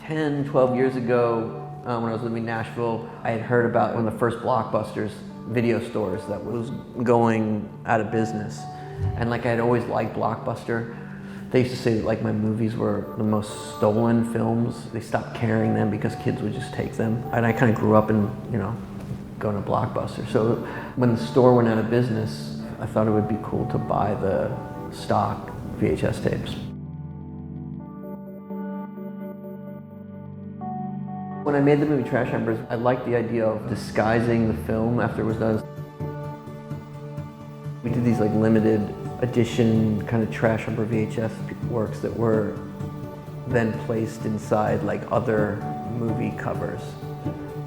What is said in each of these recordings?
10, 12 years ago, when I was living in Nashville, I had heard about one of the first Blockbusters video stores that was going out of business. And like I had always liked Blockbuster. They used to say that like my movies were the most stolen films. They stopped carrying them because kids would just take them. And I kind of grew up in, going to Blockbuster. So when the store went out of business, I thought it would be cool to buy the stock VHS tapes. When I made the movie Trash Embers, I liked the idea of disguising the film after it was done. We did these like limited edition kind of Trash Ember VHS works that were then placed inside like other movie covers.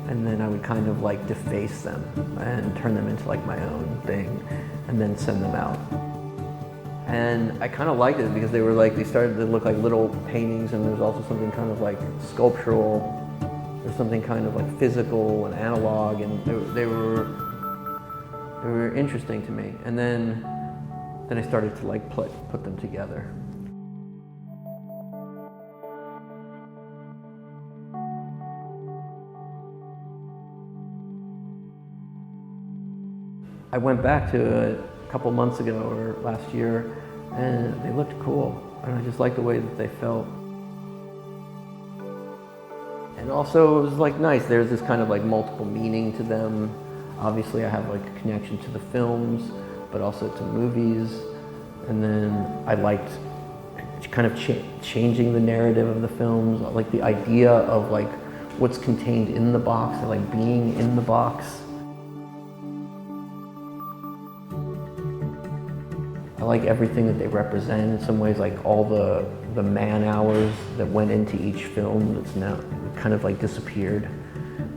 And then I would kind of like deface them and turn them into like my own thing and then send them out. And I kind of liked it because they started to look like little paintings, and there's also something kind of like sculptural. There's something kind of like physical and analog, and they were interesting to me. And then I started to like put them together. I went back to it a couple months ago or last year, and they looked cool, and I just liked the way that they felt. And also, it was like nice. There's this kind of like multiple meaning to them. Obviously, I have like a connection to the films, but also to movies. And then I liked kind of changing the narrative of the films. I like the idea of like what's contained in the box, and like being in the box. I like everything that they represent in some ways, like all the man hours that went into each film that's now kind of like disappeared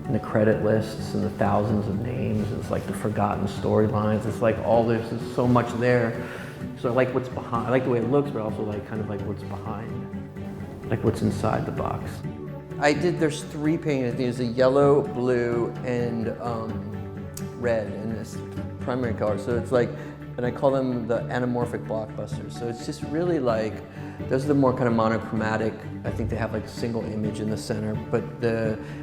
in the credit lists and the thousands of names. It's like the forgotten storylines. It's like there's so much there. So I like what's behind. I like the way it looks, but also like kind of like what's behind, like what's inside the box. There's 3 paintings. There's a yellow, blue, and red in this primary color. So it's like, and I call them the anamorphic blockbusters. So it's just really like, those are the more kind of monochromatic. I think they have like a single image in the center, but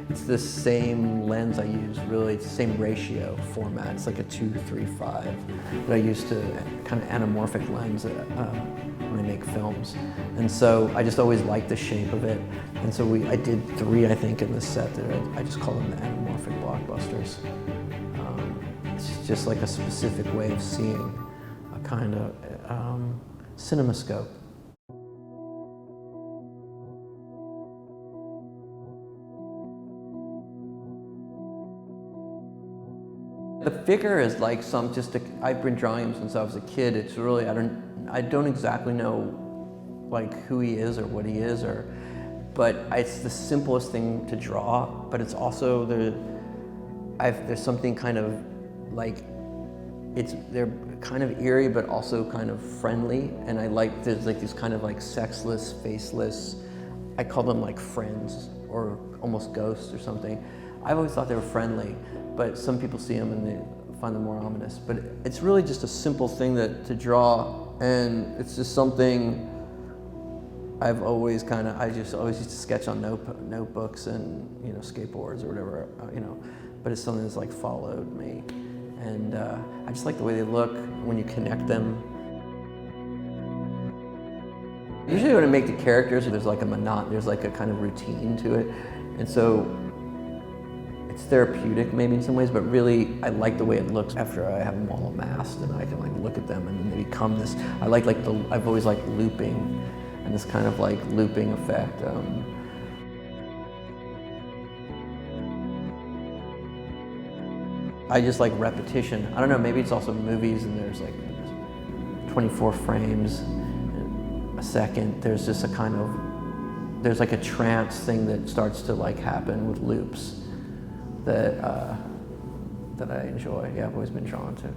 it's the same lens I use, really. It's the same ratio format. It's like a 2:3:5 that I use to kind of anamorphic lens when I make films. And so I just always liked the shape of it. And so I did 3, I think, in this set that I just call them the anamorphic blockbusters. It's just like a specific way of seeing a kind of cinemascope. The figure is like I've been drawing him since I was a kid. It's really, I don't exactly know like who he is or what he is, but it's the simplest thing to draw, but it's also there's something kind of like, they're kind of eerie, but also kind of friendly. And there's like these kind of like sexless, faceless, I call them like friends or almost ghosts or something. I've always thought they were friendly, but some people see them and they find them more ominous. But it's really just a simple thing to draw, and it's just something I just always used to sketch on notebooks and skateboards or whatever, but it's something that's like followed me. And I just like the way they look when you connect them. Usually when I make the characters, there's like a kind of routine to it. And so it's therapeutic maybe in some ways, but really I like the way it looks after I have them all amassed and I can like look at them and then they become this. I've always liked looping and this kind of like looping effect. I just like repetition. I don't know, maybe it's also movies and there's like 24 frames a second. There's just there's like a trance thing that starts to like happen with loops that I enjoy. Yeah, I've always been drawn to.